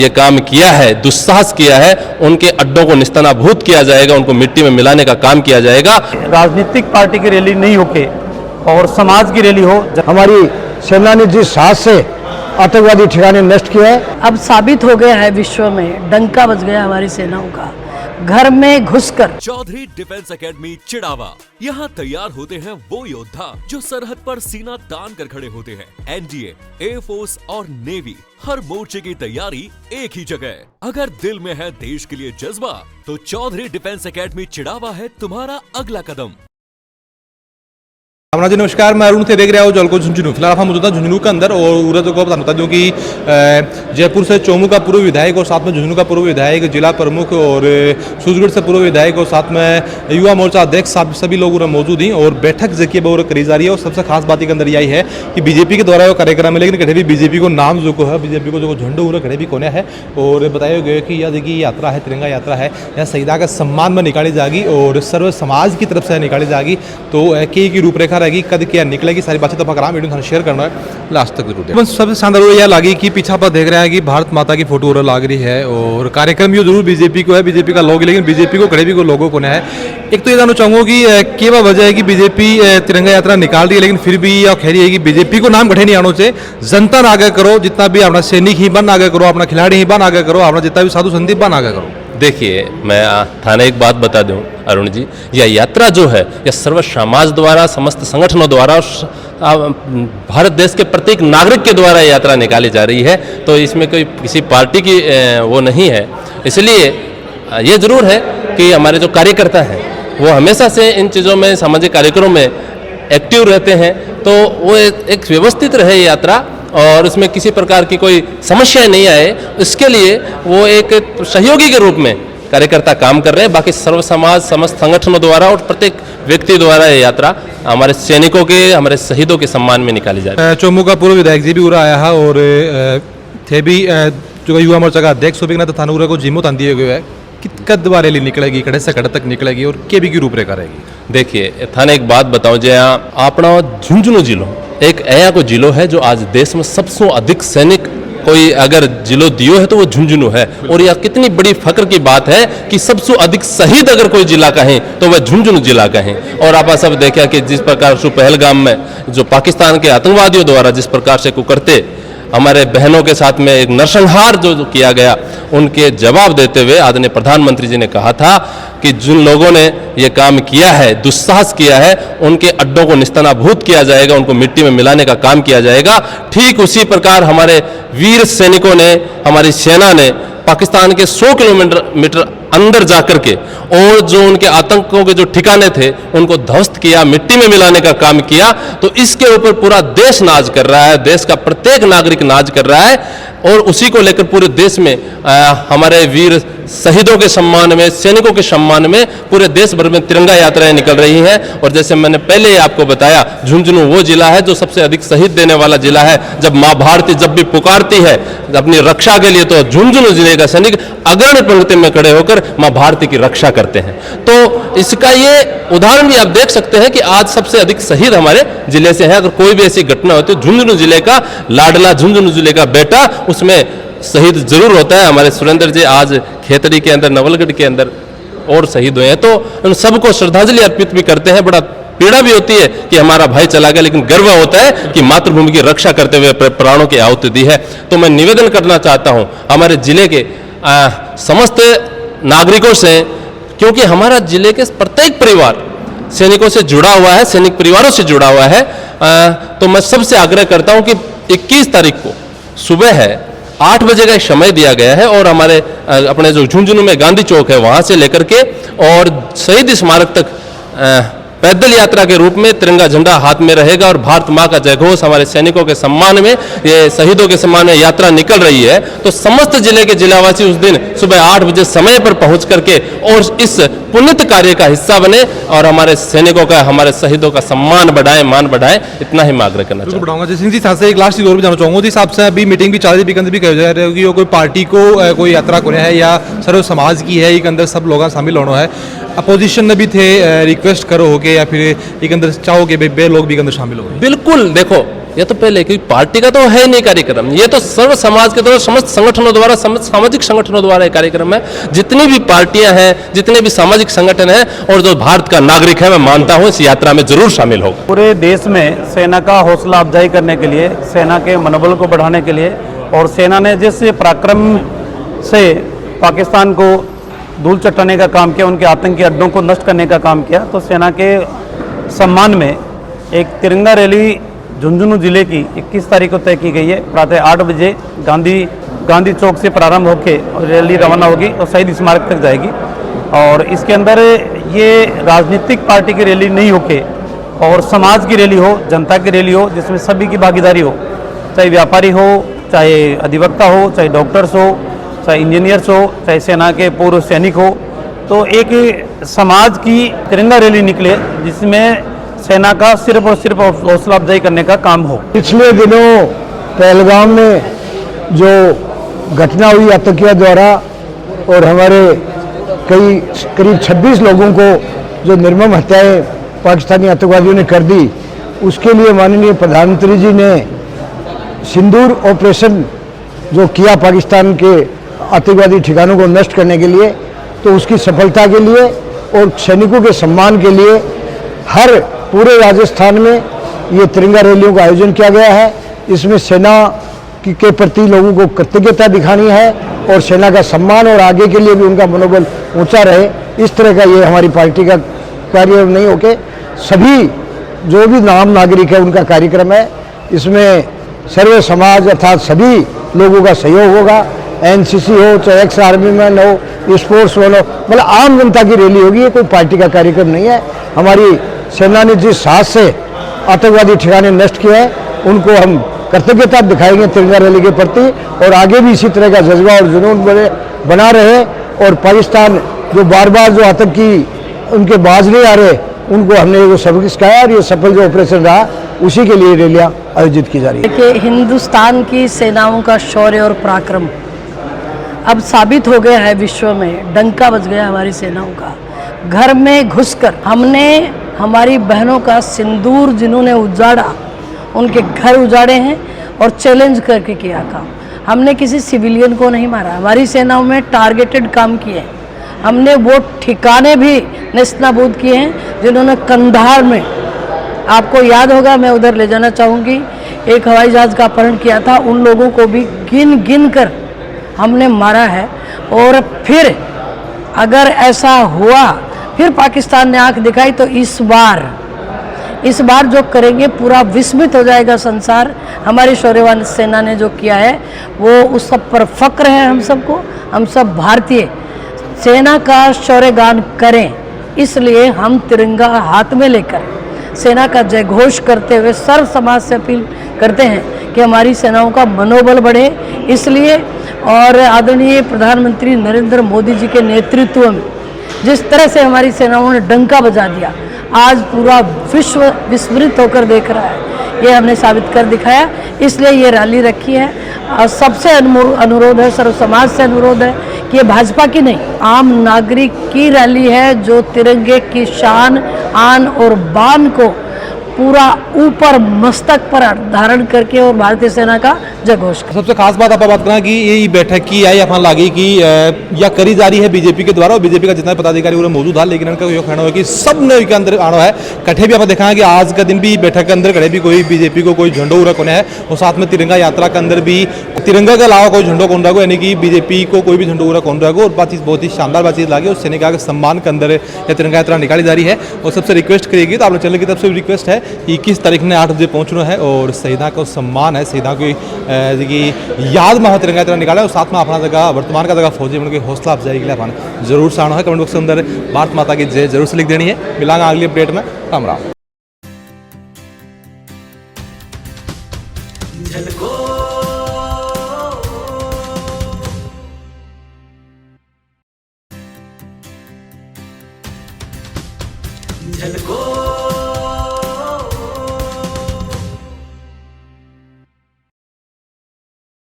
ये काम किया है, दुस्साहस किया है, उनके अड्डों को निस्तानाबूद किया जाएगा, उनको मिट्टी में मिलाने का काम किया जाएगा। राजनीतिक पार्टी की रैली नहीं होके और समाज की रैली हो। हमारी सेना ने जिस साहस से आतंकवादी ठिकाने नष्ट किया है, अब साबित हो गया है, विश्व में डंका बज गया हमारी सेनाओं का, घर में घुसकर। चौधरी डिफेंस एकेडमी चिड़ावा, यहाँ तैयार होते हैं वो योद्धा जो सरहद पर सीना तान कर खड़े होते हैं। एनडीए, एयरफोर्स और नेवी, हर मोर्चे की तैयारी एक ही जगह। अगर दिल में है देश के लिए जज्बा, तो चौधरी डिफेंस एकेडमी चिड़ावा है तुम्हारा अगला कदम। जी नमस्कार, मैं अरुण थे, देख रहे हो जल को झुंझुनू। फिलहाल हम मौजूद झुंझुनू के अंदर और उरद को बता दूं कि जयपुर से चोमू का पूर्व विधायक और साथ में झुंझुनू का पूर्व विधायक, जिला प्रमुख और सूरजगढ़ से पूर्व विधायक और साथ में युवा मोर्चा अध्यक्ष सभी लोग मौजूद हैं और बैठक जैसे वो करी जा रही है। और सबसे खास बात के अंदर यही है कि बीजेपी के द्वारा वो कार्यक्रम है, लेकिन कहीं भी बीजेपी को नाम जो है, बीजेपी को जो झंडो उरा कहीं भी कोने है और बताया गया कि यह देखिए यात्रा है, तिरंगा यात्रा है, यह शहीदा के सम्मान में निकाली जाएगी और सर्व समाज की तरफ से निकाली जाएगी। तो कई की रूपरेखा रहेगी, कद क्या निकलेगी, सारी बातें तो आप वीडियो शेयर करना है लास्ट तक जरूर। सबसे शानदार यह लगी कि पीछा पर देख रहे हैं कि भारत माता की फोटो लग रही है और कार्यक्रम ये जरूर बीजेपी को है, बीजेपी का लोग, लेकिन बीजेपी को खड़े भी को लोगों को है। एक तो ये जानना चाहूंगा कि क्या वजह है कि बीजेपी तिरंगा यात्रा निकाल रही है, लेकिन फिर भी यह कह रही है कि बीजेपी को नाम गठे नहीं आना चाहिए, जनता आगे करो, जितना भी अपना सैनिक ही बन आगे करो, अपना खिलाड़ी ही बन आगे करो, अपना जितना भी साधु संदीप बन आगे करो। देखिए, मैं थाने एक बात बता दूं अरुण जी, यह यात्रा जो है यह सर्व समाज द्वारा, समस्त संगठनों द्वारा, भारत देश के प्रत्येक नागरिक के द्वारा यात्रा निकाली जा रही है। तो इसमें कोई किसी पार्टी की वो नहीं है। इसलिए ये जरूर है कि हमारे जो कार्यकर्ता हैं वो हमेशा से इन चीज़ों में, सामाजिक कार्यक्रमों में एक्टिव रहते हैं। तो वो एक व्यवस्थित रहे यात्रा और उसमें किसी प्रकार की कोई समस्या नहीं आए, इसके लिए वो एक सहयोगी के रूप में कार्यकर्ता काम कर रहे हैं। बाकी सर्व समाज, समस्त संगठनों द्वारा और प्रत्येक व्यक्ति द्वारा ये यात्रा हमारे सैनिकों के, हमारे शहीदों के सम्मान में निकाली जा रही है। चोमू का पूर्व विधायक जी भी उरा आया है और थे भी जो युवा मोर्चा का अध्यक्ष तो थाना को जिम्मो तान दिए गए है कि कद बार रैली निकलेगी, कड़े से कड़े तक निकलेगी और के भी की रूपरेखा रहेगी। देखिए, थाने एक बात बताऊं, जहाँ अपना झुंझुनू जिलो एक ऐसा को जिलो है जो आज देश में सबसे अधिक सैनिक कोई अगर जिलो दियो है तो वो झुंझुनू है। और यह कितनी बड़ी फख्र की बात है कि सबसे अधिक शहीद अगर कोई जिला कहें तो वह झुंझुनू जिला कहें। और आप सब देखा कि जिस प्रकार से पहलगाम में जो पाकिस्तान के आतंकवादियों द्वारा जिस प्रकार से कुकरते हमारे बहनों के साथ में एक नरसंहार जो किया गया, उनके जवाब देते हुए आदरणीय प्रधानमंत्री जी ने कहा था कि जिन लोगों ने ये काम किया है, दुस्साहस किया है, उनके अड्डों को निस्तानाबूद किया जाएगा, उनको मिट्टी में मिलाने का काम किया जाएगा। ठीक उसी प्रकार हमारे वीर सैनिकों ने, हमारी सेना ने पाकिस्तान के 100 किलोमीटर अंदर जाकर के और जो उनके आतंकों के जो ठिकाने थे उनको ध्वस्त किया, मिट्टी में मिलाने का काम किया। तो इसके ऊपर पूरा देश नाज कर रहा है, देश का प्रत्येक नागरिक नाज कर रहा है और उसी को लेकर पूरे देश में हमारे वीर शहीदों के सम्मान में, सैनिकों के सम्मान में पूरे देश भर में तिरंगा यात्राएं निकल रही हैं। और जैसे मैंने पहले ही आपको बताया, झुंझुनू वो जिला है जो सबसे अधिक शहीद देने वाला जिला है। जब माँ भारती जब भी पुकारती है अपनी रक्षा के लिए, तो झुंझुनू जिले का सैनिक अग्रणी पंक्ति में खड़े होकर माँ भारती की रक्षा करते हैं। तो इसका ये उदाहरण भी आप देख सकते हैं कि आज सबसे अधिक शहीद हमारे जिले से है। अगर कोई भी ऐसी घटना होती है, झुंझुनू जिले का लाडला, झुंझुनू जिले का बेटा उसमें शहीद जरूर होता है। हमारे सुरेंद्र जी आज खेतड़ी के अंदर, नवलगढ़ के अंदर और शहीद हुए हैं। तो उन सबको श्रद्धांजलि अर्पित भी करते हैं। बड़ा पीड़ा भी होती है कि हमारा भाई चला गया, लेकिन गर्व होता है कि मातृभूमि की रक्षा करते हुए प्राणों की आहुति दी है। तो मैं निवेदन करना चाहता हूं हमारे जिले के समस्त नागरिकों से, क्योंकि हमारा जिले के प्रत्येक परिवार सैनिकों से जुड़ा हुआ है, सैनिक परिवारों से जुड़ा हुआ है। तो मैं सबसे आग्रह करता हूं कि 21 तारीख को सुबह है 8 बजे का समय दिया गया है और हमारे अपने जो झुंझुनू में गांधी चौक है वहां से लेकर के और शहीद स्मारक तक पैदल यात्रा के रूप में तिरंगा झंडा हाथ में रहेगा और भारत माँ का जयघोष हमारे सैनिकों के सम्मान में, ये शहीदों के सम्मान में यात्रा निकल रही है। तो समस्त जिले के जिलावासी उस दिन सुबह 8 बजे समय पर पहुंच करके और इस पुण्य कार्य का हिस्सा बने और हमारे सैनिकों का, हमारे शहीदों का सम्मान बढ़ाएं, मान बढ़ाएं। इतना ही मैं आग्रह करना चाहूँगा। बढ़ाऊंगा सिंह जी, साथ से एक लास्ट चीज और भी जानना चाहूंगा। जिस हिसाब से अभी मीटिंग भी चाल रही है, भी कह जा रहे हो कि कोई पार्टी को कोई यात्रा को है या सर्व समाज की है, एक अंदर सब लोग शामिल होना है। अपोजिशन में भी थे, रिक्वेस्ट करो हो या फिर एक अंदर चाहो कि बे लोग भी अंदर शामिल हो। बिल्कुल, देखो ये तो पहले, क्योंकि पार्टी का तो है नहीं कार्यक्रम, ये तो सर्व समाज के द्वारा, समस्त संगठनों द्वारा, सामाजिक संगठनों द्वारा एक कार्यक्रम है। जितनी भी पार्टियां हैं, जितने भी सामाजिक संगठन हैं और जो भारत का नागरिक है, मैं मानता हूं इस यात्रा में जरूर शामिल होगा। पूरे देश में सेना का हौसला अफजाई करने के लिए, सेना के मनोबल को बढ़ाने के लिए, और सेना ने जिस पराक्रम से पाकिस्तान को धूल चटाने का काम किया, उनके आतंकी अड्डों को नष्ट करने का काम किया, तो सेना के सम्मान में एक तिरंगा रैली झुंझुनू जिले की 21 तारीख को तय की गई है। प्रातः 8 बजे गांधी चौक से प्रारंभ होकर रैली रवाना होगी और शहीद स्मारक तक जाएगी। और इसके अंदर ये राजनीतिक पार्टी की रैली नहीं होके और समाज की रैली हो, जनता की रैली हो, जिसमें सभी की भागीदारी हो, चाहे व्यापारी हो, चाहे अधिवक्ता हो, चाहे डॉक्टर्स हो, चाहे इंजीनियर्स हो, चाहे सेना के पूर्व सैनिक हो। तो एक समाज की तिरंगा रैली निकले जिसमें सेना का सिर्फ और सिर्फ हौसला अफजाई करने का काम हो। पिछले दिनों पहलगाम में जो घटना हुई आतंकियों द्वारा और हमारे करीब 26 लोगों को जो निर्मम हत्याएं पाकिस्तानी आतंकवादियों ने कर दी, उसके लिए माननीय प्रधानमंत्री जी ने सिंदूर ऑपरेशन जो किया पाकिस्तान के आतंकवादी ठिकानों को नष्ट करने के लिए, तो उसकी सफलता के लिए और सैनिकों के सम्मान के लिए हर पूरे राजस्थान में ये तिरंगा रैलियों का आयोजन किया गया है। इसमें सेना के प्रति लोगों को कृतज्ञता दिखानी है और सेना का सम्मान और आगे के लिए भी उनका मनोबल ऊंचा रहे, इस तरह का ये हमारी पार्टी का कार्य नहीं होके सभी जो भी आम नागरिक है उनका कार्यक्रम है। इसमें सर्व समाज अर्थात सभी लोगों का सहयोग होगा। एनसीसी हो, चाहे एक्स आर्मी मैन हो, स्पोर्ट्स मैन हो, मतलब आम जनता की रैली होगी। ये कोई पार्टी का कार्यक्रम नहीं है। हमारी सेना ने जिस साहस से आतंकवादी ठिकाने नष्ट किए हैं, उनको हम कृतज्ञता दिखाएंगे तिरंगा रैली के प्रति, और आगे भी इसी तरह का जज्बा और जुनून बना रहे। और पाकिस्तान जो बार बार जो आतंकी उनके बाज नहीं आ रहे, उनको हमने वो सबक सिखाया और ये सफल जो ऑपरेशन रहा, उसी के लिए रैलियां आयोजित की जा रही है। देखिए, हिंदुस्तान की सेनाओं का शौर्य और पराक्रम अब साबित हो गया है विश्व में। डंका बज गया हमारी सेनाओं का। घर में घुसकर हमने हमारी बहनों का सिंदूर जिन्होंने उजाड़ा, उनके घर उजाड़े हैं और चैलेंज करके किया काम। हमने किसी सिविलियन को नहीं मारा, हमारी सेनाओं में टारगेटेड काम किए। हमने वो ठिकाने भी नेस्तनाबूद किए हैं जिन्होंने कंधार में, आपको याद होगा, मैं उधर ले जाना चाहूँगी, एक हवाई जहाज़ का अपहरण किया था, उन लोगों को भी गिन गिन कर हमने मारा है। और फिर अगर ऐसा हुआ, फिर पाकिस्तान ने आंख दिखाई, तो इस बार जो करेंगे पूरा विस्मित हो जाएगा संसार। हमारी शौर्यवान सेना ने जो किया है वो उस सब पर फक्र है। हम सबको, हम सब भारतीय सेना का शौर्यगान करें, इसलिए हम तिरंगा हाथ में लेकर सेना का जय घोष करते हुए सर्व समाज से अपील करते हैं कि हमारी सेनाओं का मनोबल बढ़े। इसलिए और आदरणीय प्रधानमंत्री नरेंद्र मोदी जी के नेतृत्व में जिस तरह से हमारी सेनाओं ने डंका बजा दिया, आज पूरा विश्व विस्मृत होकर देख रहा है। ये हमने साबित कर दिखाया, इसलिए ये रैली रखी है। और सबसे अनुरोध है, सर्व समाज से अनुरोध है कि ये भाजपा की नहीं, आम नागरिक की रैली है जो तिरंगे की शान, आन और बान को पूरा ऊपर मस्तक पर धारण करके और भारतीय सेना का जय घोष कर। सबसे खास बात आप बात करना कि ये बैठक की आई अपन लागी कि या करी जा रही है बीजेपी के द्वारा, और बीजेपी का जितना पदाधिकारी पूरा मौजूद था, लेकिन उनका ये कहना है कि सब ने के अंदर आना है कट्ठे भी। आप देखा है कि आज का दिन भी बैठक के अंदर कड़े भी कोई बीजेपी को कोई झंडो उरा कोने है, और साथ में तिरंगा यात्रा के अंदर भी तिरंगा के अलावा कोई झंडो कौन रहा, यानी कि बीजेपी को कोई भी झंडो उरा कौन रहा। और बातचीत बहुत ही शानदार बातचीत लगी, और सैनिक के सम्मान के अंदर यह तिरंगा यात्रा निकाली जा रही है। और सबसे रिक्वेस्ट करेगी, तो आप लोग चैनल की तरफ से रिक्वेस्ट है कि 21 तारीख ने 8 बजे पहुंचना है, और शहीदा को सम्मान है, शहीदा की याद में तिरंगा यात्रा निकाला, और साथ में अपना जगह वर्तमान का जगह फौजी उनकी हौसला अफजाई के लिए अपन जरूर साना है। कमेंट बॉक्स के अंदर भारत माता की जय जरूर से लिख देनी है। मिलांगा अगली अपडेट में। राम राम। झलको